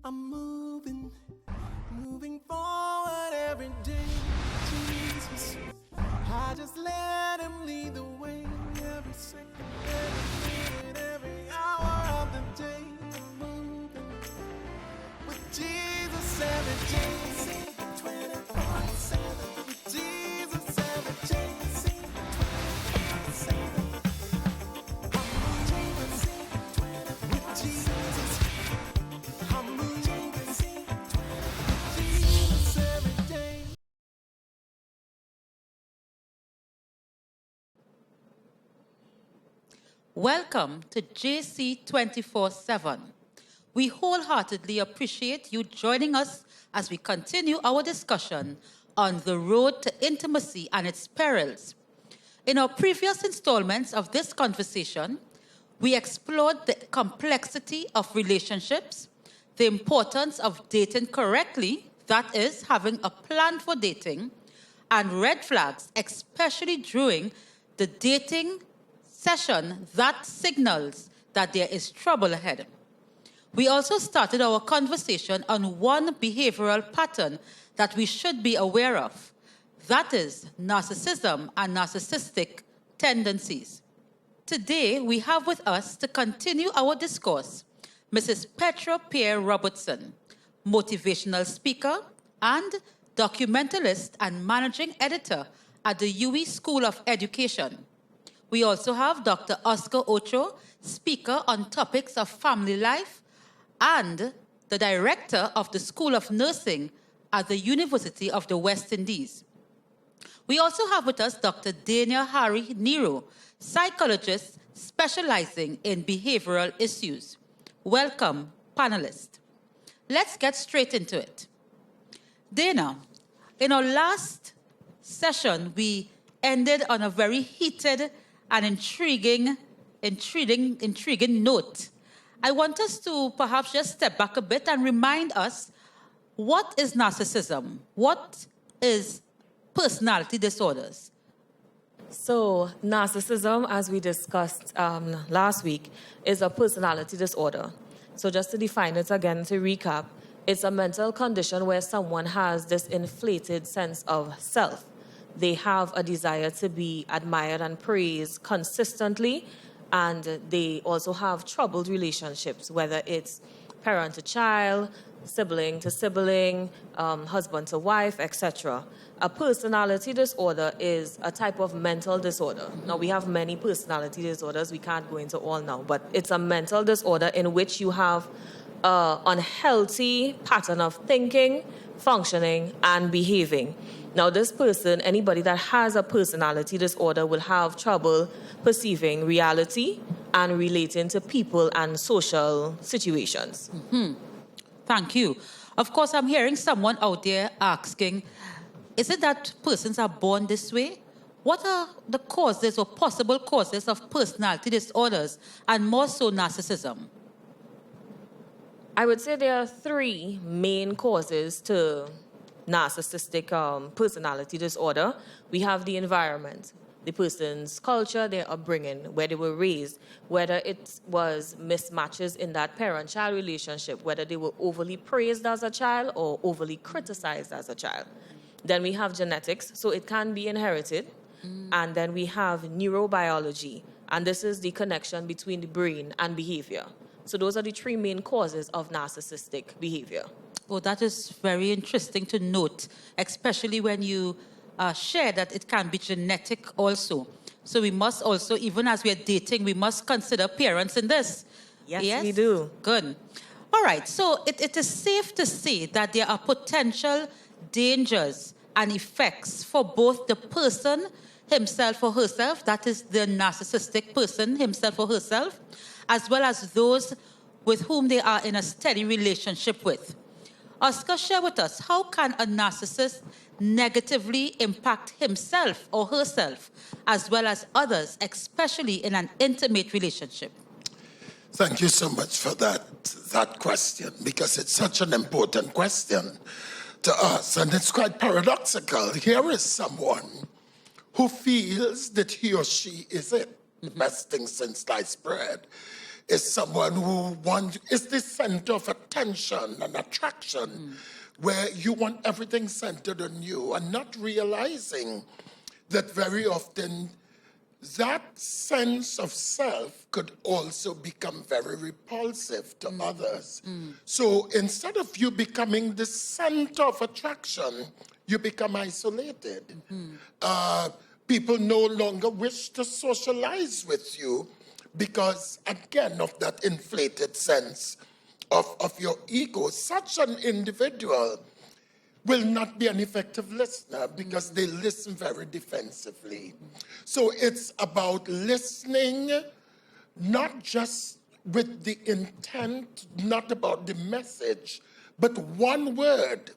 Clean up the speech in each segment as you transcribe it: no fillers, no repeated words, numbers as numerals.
I'm moving forward every day, Jesus. I just let him lead the way every second, every minute, every hour of the day. I'm moving with Jesus every day, 24/7. With Jesus every day, 24/7. I'm moving with Jesus. I'm moving with Jesus every day. Welcome to JC 24/7. We wholeheartedly appreciate you joining us as we continue our discussion on the road to intimacy and its perils. In our previous installments of this conversation, we explored the complexity of relationships, the importance of dating correctly, that is, having a plan for dating, and red flags, especially during the dating session that signals that there is trouble ahead. We also started our conversation on one behavioral pattern that we should be aware of. That is narcissism and narcissistic tendencies. Today, we have with us to continue our discourse Mrs. Petra Pierre Robertson, motivational speaker and documentalist and managing editor at the UE School of Education. We also have Dr. Oscar Ocho, speaker on topics of family life and the director of the School of Nursing at the University of the West Indies. We also have with us Dr. Dania Hari Nero, psychologist specializing in behavioral issues. Welcome, panelists. Let's get straight into it. Dana, in our last session, we ended on a very heated and intriguing note. I want us to perhaps just step back a bit and remind us, what is narcissism? What is personality disorders? So, narcissism, as we discussed last week, is a personality disorder. So, just to define it again, to recap, it's a mental condition where someone has this inflated sense of self. They have a desire to be admired and praised consistently, and they also have troubled relationships, whether it's parent to child, sibling to sibling, husband to wife, etc. A personality disorder is a type of mental disorder. Now, we have many personality disorders. We can't go into all now, but it's a mental disorder in which you have an unhealthy pattern of thinking, functioning, and behaving. Now, this person, anybody that has a personality disorder, will have trouble perceiving reality and relating to people and social situations. Mm-hmm. Thank you. Of course, I'm hearing someone out there asking, is it that persons are born this way? What are the causes or possible causes of personality disorders, and more so narcissism? I would say there are three main causes to narcissistic personality disorder. We have the environment, the person's culture, their upbringing, where they were raised, whether it was mismatches in that parent-child relationship, whether they were overly praised as a child or overly criticized as a child. Then we have genetics, so it can be inherited. And then we have neurobiology, and this is the connection between the brain and behavior. So those are the three main causes of narcissistic behavior. Oh, that is very interesting to note, especially when you share that it can be genetic also. So we must also, even as we are dating, we must consider parents in this. Yes, we do. Good. All right, so it is safe to say that there are potential dangers and effects for both the person himself or herself, that is the narcissistic person himself or herself, as well as those with whom they are in a steady relationship with. Oscar, share with us, how can a narcissist negatively impact himself or herself, as well as others, especially in an intimate relationship? Thank you so much for that question, because it's such an important question to us, and it's quite paradoxical. Here is someone who feels that he or she is it, the best thing since sliced bread. is someone who is the center of attention and attraction, where you want everything centered on you and not realizing that very often that sense of self could also become very repulsive to others. So instead of you becoming the center of attraction, you become isolated. People no longer wish to socialize with you because, again, of that inflated sense of your ego. Such an individual will not be an effective listener because they listen very defensively. So it's about listening, not just with the intent, not about the message, but one word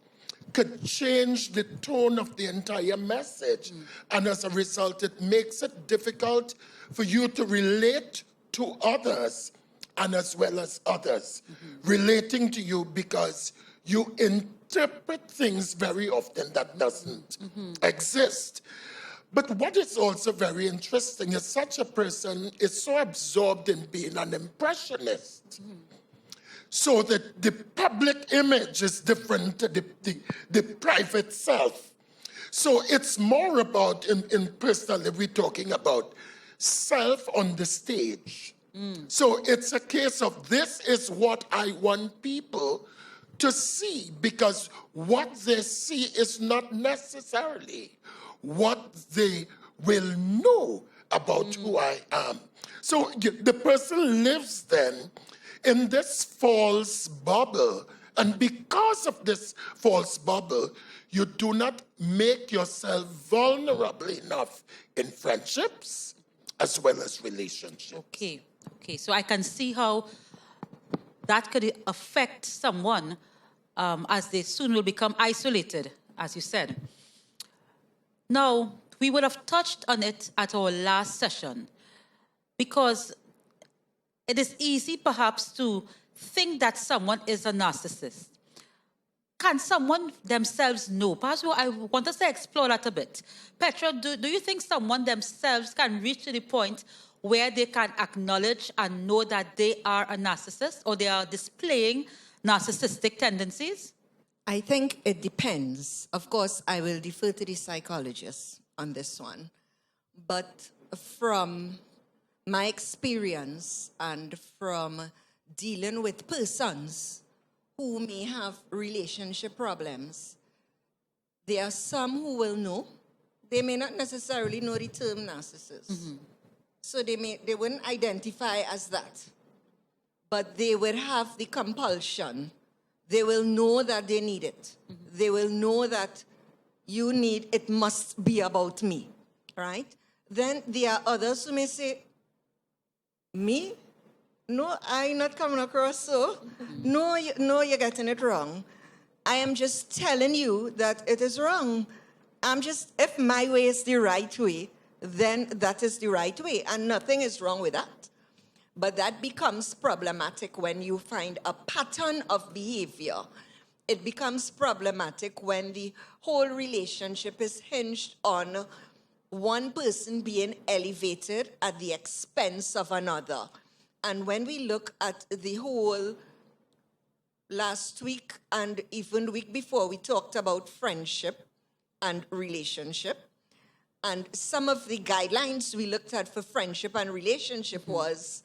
could change the tone of the entire message. And as a result, it makes it difficult for you to relate to others and as well as others relating to you because you interpret things very often that doesn't exist. But what is also very interesting is such a person is so absorbed in being an impressionist. So that the public image is different to the private self. So it's more about, in personally, we're talking about self on the stage. So it's a case of this is what I want people to see, because what they see is not necessarily what they will know about who I am. So the person lives then in this false bubble. And because of this false bubble, you do not make yourself vulnerable enough in friendships as well as relationships. Okay. So I can see how that could affect someone as they soon will become isolated, as you said. Now, we would have touched on it at our last session because it is easy, perhaps, to think that someone is a narcissist. Can someone themselves know? Perhaps I want us to explore that a bit. Petra, do you think someone themselves can reach to the point where they can acknowledge and know that they are a narcissist or they are displaying narcissistic tendencies? I think it depends. Of course, I will defer to the psychologist on this one. But from my experience and from dealing with persons who may have relationship problems, there are some who will know. They may not necessarily know the term narcissist. So they wouldn't identify as that. But they will have the compulsion. They will know that they need it. They will know that it must be about me, right? Then there are others who may say, me? No, I'm not coming across so. No, you're getting it wrong. I am just telling you that it is wrong. If my way is the right way, then that is the right way, and nothing is wrong with that. But that becomes problematic when you find a pattern of behavior. It becomes problematic when the whole relationship is hinged on one person being elevated at the expense of another. And when we look at the whole last week and even the week before, we talked about friendship and relationship. And some of the guidelines we looked at for friendship and relationship was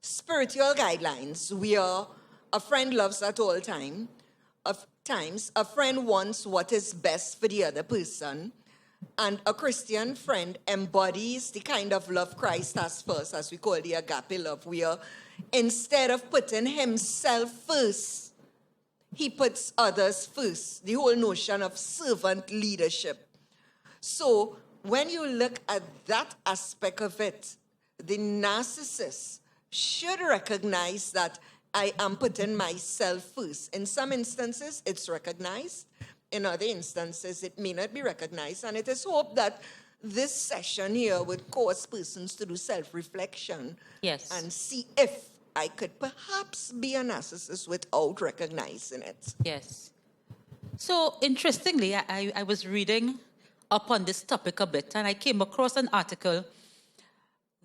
spiritual guidelines. A friend loves at all times. A friend wants what is best for the other person. And a Christian friend embodies the kind of love Christ has first, as we call the agape love, where instead of putting himself first, he puts others first. The whole notion of servant leadership. So when you look at that aspect of it, the narcissist should recognize that I am putting myself first. In some instances, it's recognized. In other instances, it may not be recognized. And it is hoped that this session here would cause persons to do self-reflection. Yes. And see if I could perhaps be a narcissist without recognizing it. Yes. So, interestingly, I was reading up on this topic a bit, and I came across an article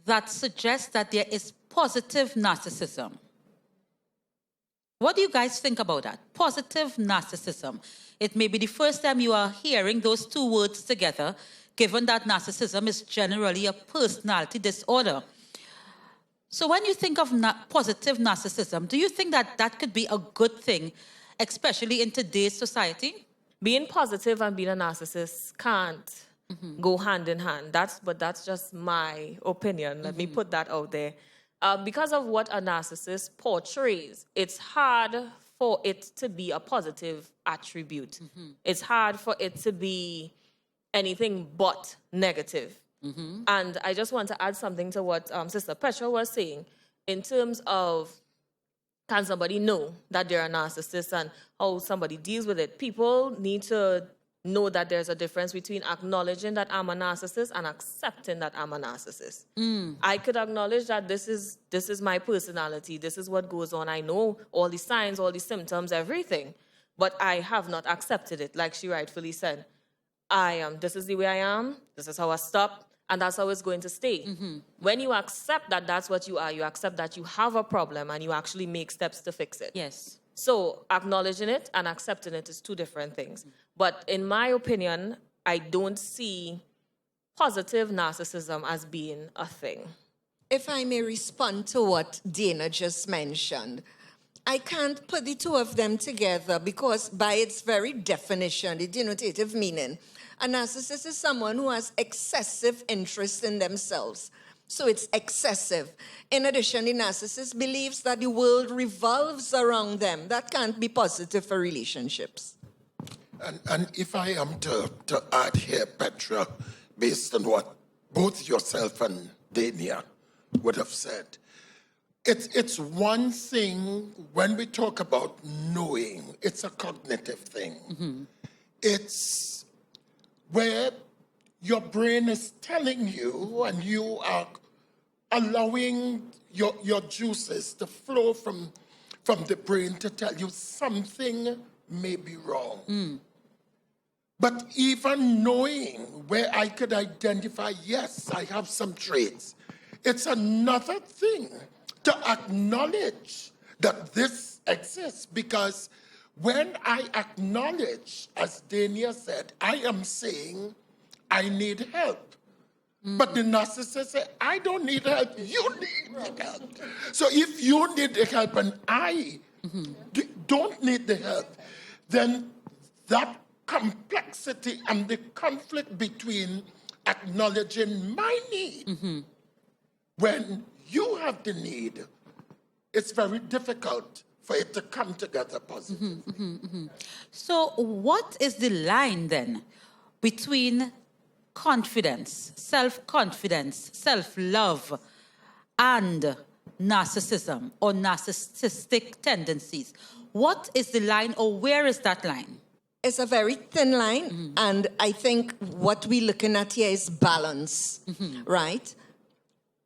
that suggests that there is positive narcissism. What do you guys think about that? Positive narcissism. It may be the first time you are hearing those two words together, given that narcissism is generally a personality disorder. So when you think of positive narcissism, do you think that that could be a good thing, especially in today's society? Being positive and being a narcissist can't go hand in hand. That's just my opinion. Let me put that out there. Because of what a narcissist portrays, it's hard for it to be a positive attribute. It's hard for it to be anything but negative. And I just want to add something to what Sister Petra was saying in terms of, can somebody know that they're a narcissist and how somebody deals with it? People need to know that there's a difference between acknowledging that I'm a narcissist and accepting that I'm a narcissist. I could acknowledge that this is my personality. This is what goes on. I know all the signs, all the symptoms, everything. But I have not accepted it, like she rightfully said. This is the way I am. This is how I stop. And that's how it's going to stay. When you accept that that's what you are, you accept that you have a problem and you actually make steps to fix it. Yes. So acknowledging it and accepting it is two different things. But in my opinion, I don't see positive narcissism as being a thing. If I may respond to what Dana just mentioned, I can't put the two of them together because by its very definition, the denotative meaning, a narcissist is someone who has excessive interest in themselves. So it's excessive. In addition, the narcissist believes that the world revolves around them. That can't be positive for relationships. And if I am to add here, Petra, based on what both yourself and Dania would have said, it's one thing when we talk about knowing, it's a cognitive thing. It's where your brain is telling you and you are allowing your juices to flow from the brain to tell you something may be wrong. But even knowing where I could identify, yes, I have some traits, it's another thing to acknowledge that this exists, because when I acknowledge, as Dania said, I am saying I need help. But the narcissist says, I don't need help, you need the help. So if you need the help and I don't need the help, then that complexity and the conflict between acknowledging my need when you have the need, it's very difficult for it to come together positively. So what is the line then between confidence, self-confidence, self-love, and narcissism or narcissistic tendencies? What is the line, or where is that line? It's a very thin line, and I think what we're looking at here is balance, right?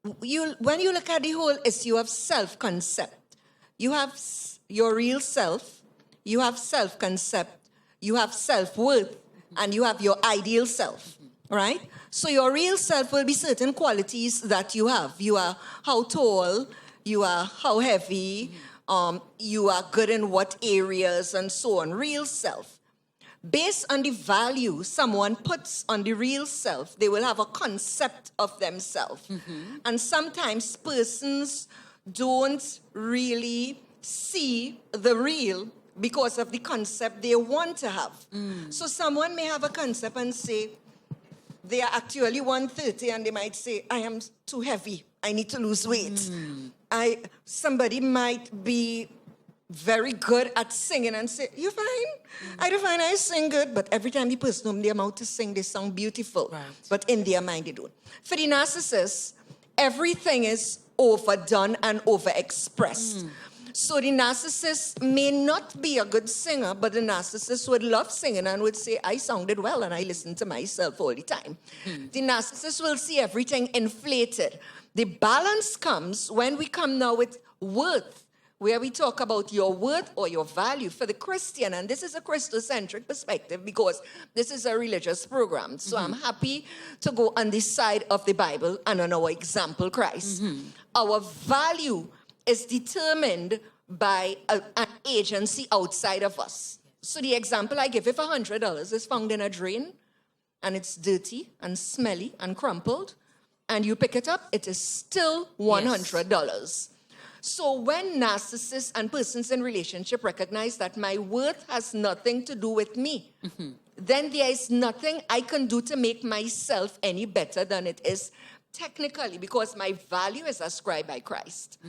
When you look at the whole issue of self-concept, you have your real self, you have self-concept, you have self-worth, and you have your ideal self, right? So your real self will be certain qualities that you have. You are how tall, you are how heavy, you are good in what areas, and so on. Real self. Based on the value someone puts on the real self, they will have a concept of themselves. And sometimes persons don't really see the real because of the concept they want to have. So someone may have a concept and say, they are actually 130 and they might say, I am too heavy, I need to lose weight. Somebody might be very good at singing and say, you fine? I do find I sing good, but every time the person open their mouth to sing, they sound beautiful. Right. But in their mind, they don't. For the narcissist, everything is overdone and overexpressed. So the narcissist may not be a good singer, but the narcissist would love singing and would say, I sounded well and I listen to myself all the time. The narcissist will see everything inflated. The balance comes when we come now with worth, where we talk about your worth or your value for the Christian. And this is a Christocentric perspective because this is a religious program. So I'm happy to go on this side of the Bible and on our example, Christ. Our value is determined by an agency outside of us. So the example I give, if $100 is found in a drain and it's dirty and smelly and crumpled, and you pick it up, it is still $100. So when narcissists and persons in relationship recognize that my worth has nothing to do with me, then there is nothing I can do to make myself any better than it is technically, because my value is ascribed by Christ.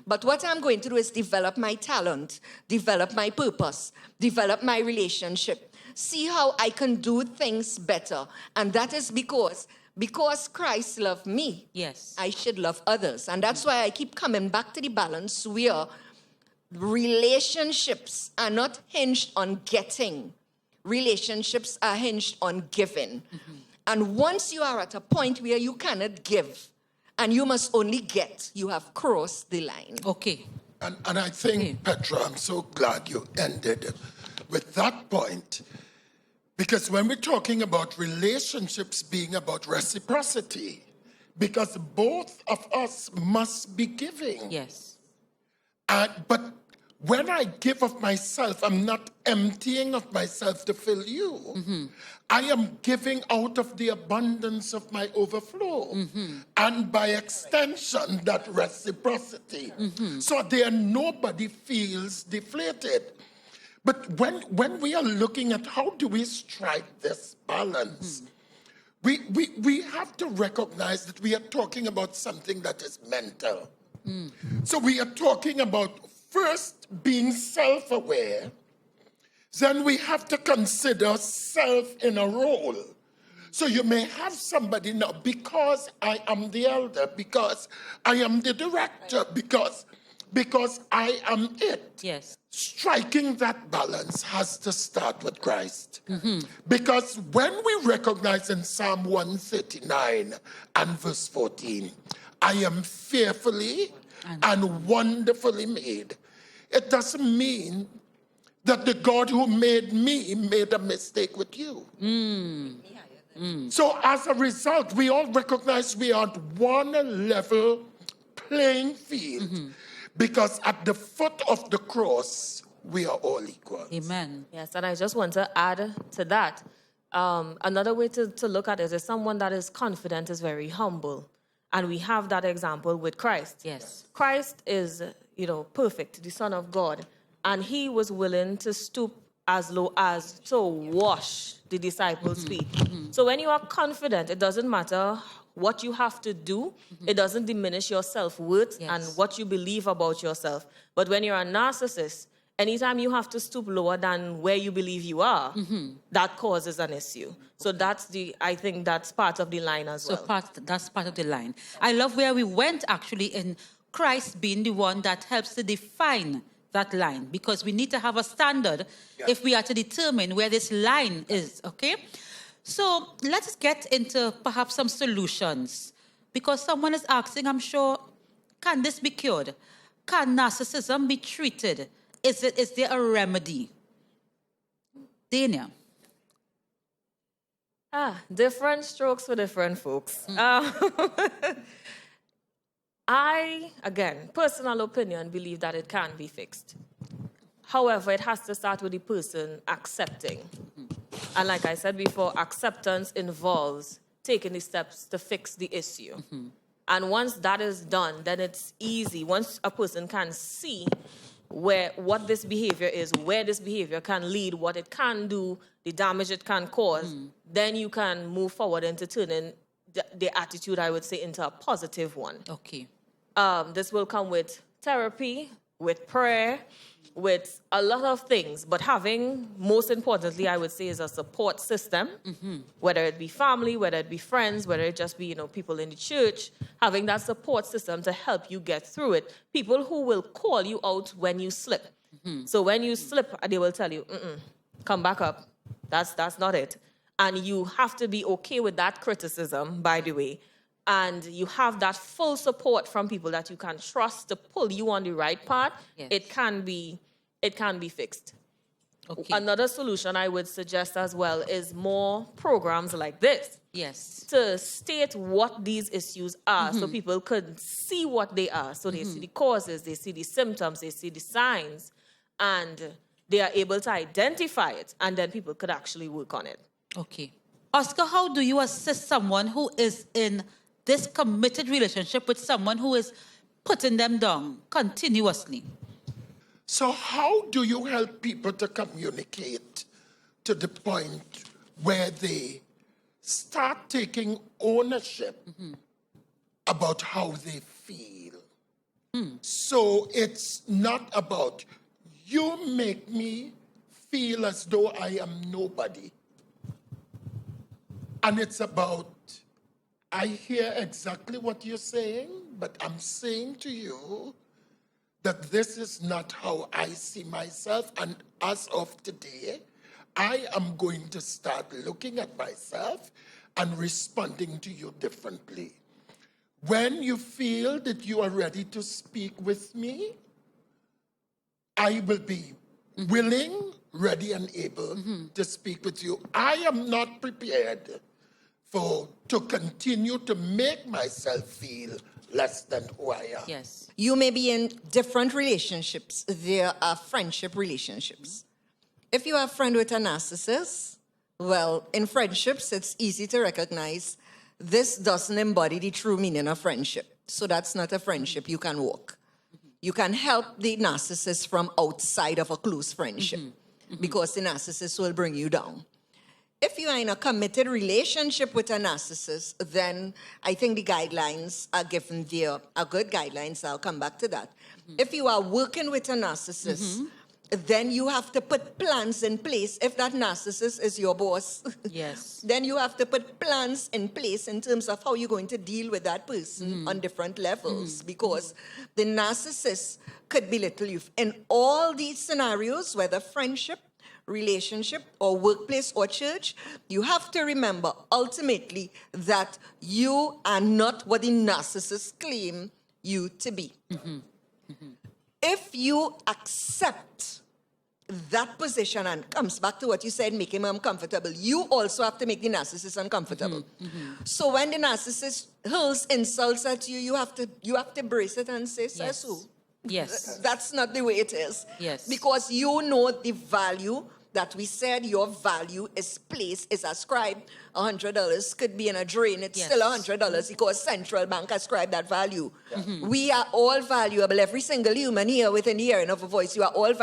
But what I'm going to do is develop my talent, develop my purpose, develop my relationship, see how I can do things better. And that is because Christ loved me, Yes. I should love others. And that's why I keep coming back to the balance where relationships are not hinged on getting. Relationships are hinged on giving. And once you are at a point where you cannot give and you must only get, you have crossed the line. Okay. And I think, Petra, I'm so glad you ended with that point. Because when we're talking about relationships being about reciprocity, because both of us must be giving. Yes. But when I give of myself, I'm not emptying of myself to fill you. I am giving out of the abundance of my overflow. And by extension, that reciprocity. So there nobody feels deflated. But when we are looking at how do we strike this balance, we have to recognize that we are talking about something that is mental. So we are talking about first being self-aware, then we have to consider self in a role. So you may have somebody now, because I am the elder, because I am the director, because I am it. Yes. Striking that balance has to start with Christ. Because when we recognize in Psalm 139 and verse 14, I am fearfully and wonderfully made, it doesn't mean that the God who made me made a mistake with you. So as a result, we all recognize we are on one level playing field. Because at the foot of the cross, we are all equal. Amen. Yes, and I just want to add to that. Another way to look at it is someone that is confident is very humble. And we have that example with Christ. Yes. Christ is, perfect, the Son of God. And he was willing to stoop as low as to wash the disciples' feet. So when you are confident, it doesn't matter what you have to do. It doesn't diminish your self-worth and what you believe about yourself. But when you're a narcissist, anytime you have to stoop lower than where you believe you are, that causes an issue. So I think that's part of the line as well. That's part of the line. I love where we went actually in Christ being the one that helps to define that line, because we need to have a standard if we are to determine where this line is, okay? So let's get into perhaps some solutions, because someone is asking, I'm sure, can this be cured? Can narcissism be treated? Is there a remedy? Dania. Different strokes for different folks. I, again, personal opinion, believe that it can be fixed. However, it has to start with the person accepting. And like I said before, acceptance involves taking the steps to fix the issue. And once that is done, then it's easy. Once a person can see what this behavior is, where this behavior can lead, what it can do, the damage it can cause, then you can move forward into turning the attitude, I would say, into a positive one. Okay. This will come with therapy, with prayer, with a lot of things. But having, most importantly, I would say, is a support system, whether it be family, whether it be friends, whether it just be, people in the church, having that support system to help you get through it. People who will call you out when you slip. So when you slip, they will tell you, come back up. That's not it. And you have to be okay with that criticism, by the way. and you have that full support from people that you can trust to pull you on the right path, Yes. it can be fixed. Okay. Another solution I would suggest as well is more programs like this Yes. to state what these issues are so people could see what they are. So they see the causes, they see the symptoms, they see the signs, and they are able to identify it, and then people could actually work on it. Okay. Oscar, how do you assist someone who is in this committed relationship with someone who is putting them down continuously? So how do you help people to communicate to the point where they start taking ownership about how they feel? So it's not about you make me feel as though I am nobody. And it's about, I hear exactly what you're saying, but I'm saying to you that this is not how I see myself. And as of today, I am going to start looking at myself and responding to you differently. When you feel that you are ready to speak with me, I will be willing, ready, and able to speak with you. I am not prepared to continue to make myself feel less than who I am. Yes. You may be in different relationships. There are friendship relationships. If you are a friend with a narcissist, well, in friendships, it's easy to recognize this doesn't embody the true meaning of friendship. So that's not a friendship you can walk. You can help the narcissist from outside of a close friendship because the narcissist will bring you down. If you are in a committed relationship with a narcissist, then I think the guidelines are given there, are good guidelines. I'll come back to that. If you are working with a narcissist, then you have to put plans in place. If that narcissist is your boss, Yes. then you have to put plans in place in terms of how you're going to deal with that person on different levels, because the narcissist could belittle you. In all these scenarios, whether friendship, relationship, or workplace or church, you have to remember ultimately that you are not what the narcissists claim you to be. If you accept that position, and comes back to what you said, make him uncomfortable, you also have to make the narcissist uncomfortable. So when the narcissist hurls insults at you, you have to brace it and say, says who? Yes. That's not the way it is. Yes. Because you know the value that we said your value is placed, is ascribed. $100 could be in a drain. It's Yes. still $100 because central bank ascribed that value. We are all valuable. Every single human here within the hearing of a voice, you are all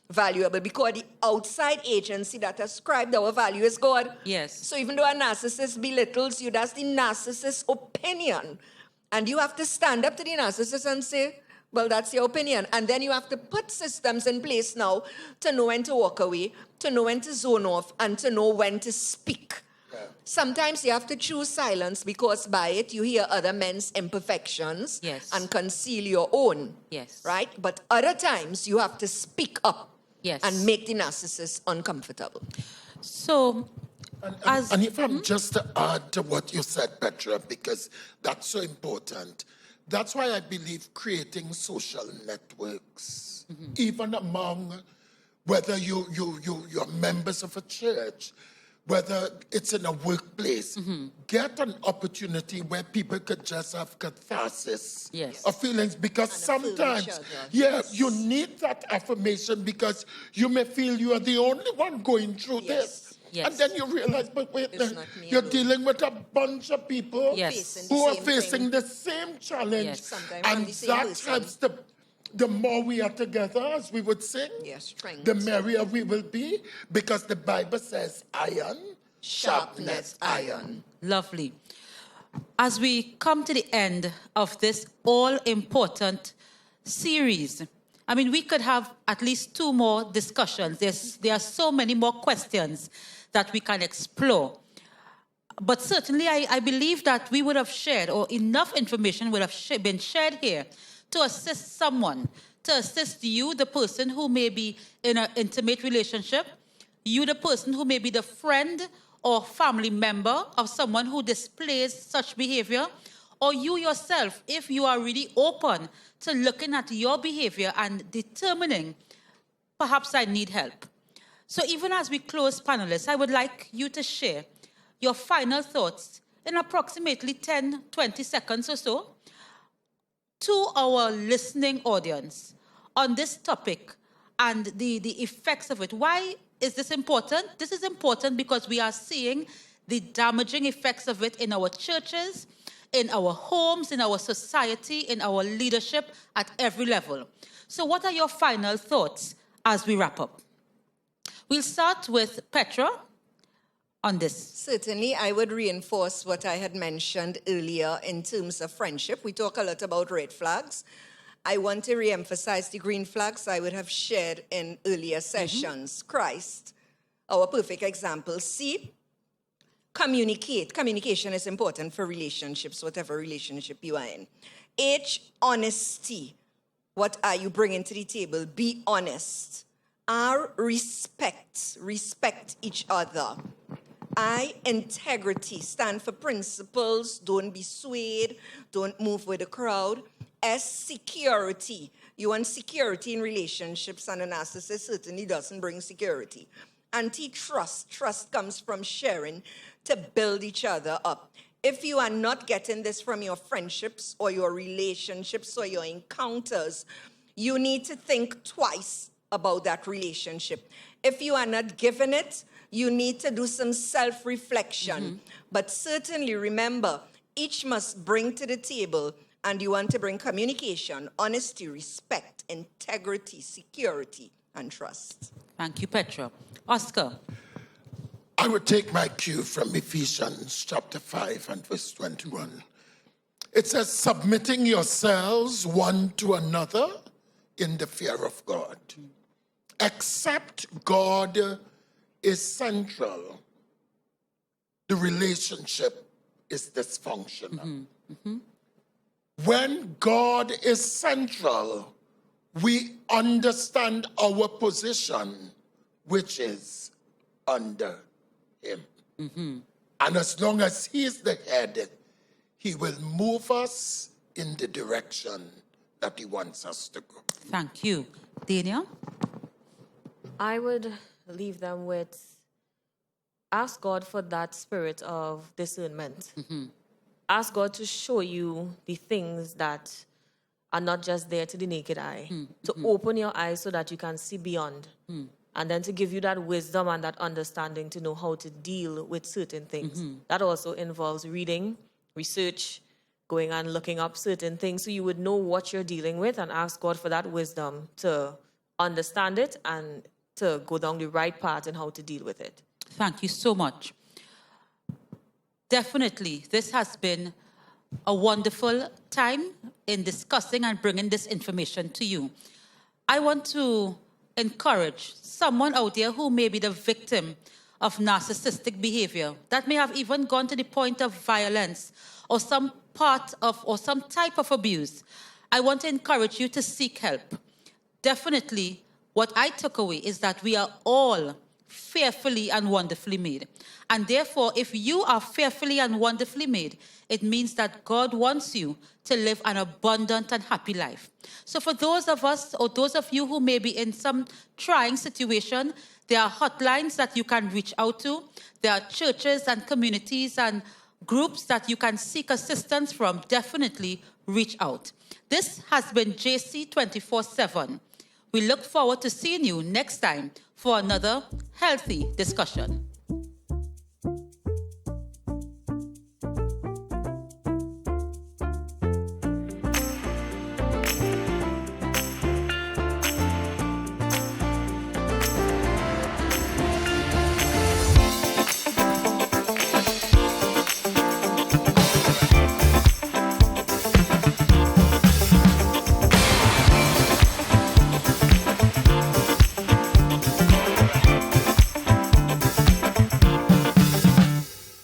valuable because the outside agency that ascribed our value is God. Yes. So even though a narcissist belittles you, that's the narcissist's opinion. And you have to stand up to the narcissist and say, well, that's your opinion. And then you have to put systems in place now to know when to walk away, to know when to zone off, and to know when to speak. Sometimes you have to choose silence because by it you hear other men's imperfections Yes. and conceal your own. Yes. Right? But other times you have to speak up Yes. and make the narcissist uncomfortable. So, And if I'm just to add to what you said, Petra, because that's so important, that's why I believe creating social networks, even among whether you're members of a church, whether it's in a workplace, get an opportunity where people could just have catharsis Yes. of feelings, because And affirm each sometimes, other. you need that affirmation because you may feel you are the only one going through Yes. this. Yes. And then you realize, but wait, It's not me you're alone. dealing with a bunch of people Yes. Facing the who are same facing thing. the same challenge. Yes. Sometimes from And the same that person. helps the more we are together, as we would sing, Yes, strength. the merrier we will be, because the Bible says iron sharpness iron. lovely. As we come to the end of this all-important series, I mean, we could have at least 2 more discussions. There are so many more questions that we can explore. But certainly, I believe that we would have shared, or enough information would have been shared here to assist someone, to assist you, the person who may be in an intimate relationship, you, the person who may be the friend or family member of someone who displays such behavior, or you yourself, if you are really open to looking at your behavior and determining, perhaps I need help. So even as we close, panelists, I would like you to share your final thoughts in approximately 10, 20 seconds or so to our listening audience on this topic and the effects of it. Why is this important? This is important because we are seeing the damaging effects of it in our churches, in our homes, in our society, in our leadership at every level. So what are your final thoughts as we wrap up? We'll start with Petra on this. Certainly, I would reinforce what I had mentioned earlier in terms of friendship. We talk a lot about red flags. I want to reemphasize the green flags I would have shared in earlier sessions. Christ, our perfect example. C, communicate. Communication is important for relationships, whatever relationship you are in. H, honesty. What are you bringing to the table? Be honest. R, respect. Respect each other. I, integrity. Stand for principles. Don't be swayed. Don't move with the crowd. S, security. You want security in relationships, and a narcissist certainly doesn't bring security. And T, trust. Trust comes from sharing to build each other up. If you are not getting this from your friendships or your relationships or your encounters, you need to think twice about that relationship. If you are not given it, you need to do some self-reflection. But certainly remember, each must bring to the table, and you want to bring communication, honesty, respect, integrity, security, and trust. Thank you, Petra. Oscar. I would take my cue from Ephesians chapter 5 and verse 21. It says, submitting yourselves one to another in the fear of God. Except God is central, the relationship is dysfunctional. When God is central, we understand our position, which is under him. And as long as he is the head, he will move us in the direction that he wants us to go. Thank you. Daniel? I would leave them with, ask God for that spirit of discernment. Ask God to show you the things that are not just there to the naked eye, to open your eyes so that you can see beyond, and then to give you that wisdom and that understanding to know how to deal with certain things. That also involves reading, research, going and looking up certain things so you would know what you're dealing with, and ask God for that wisdom to understand it and to go down the right path and how to deal with it. Thank you so much. Definitely, this has been a wonderful time in discussing and bringing this information to you. I want to encourage someone out there who may be the victim of narcissistic behavior, that may have even gone to the point of violence or some part of or some type of abuse. I want to encourage you to seek help. Definitely, what I took away is that we are all fearfully and wonderfully made. And therefore, if you are fearfully and wonderfully made, it means that God wants you to live an abundant and happy life. So for those of us, or those of you who may be in some trying situation, there are hotlines that you can reach out to. There are churches and communities and groups that you can seek assistance from. Definitely reach out. This has been JC 24/7. We look forward to seeing you next time for another healthy discussion.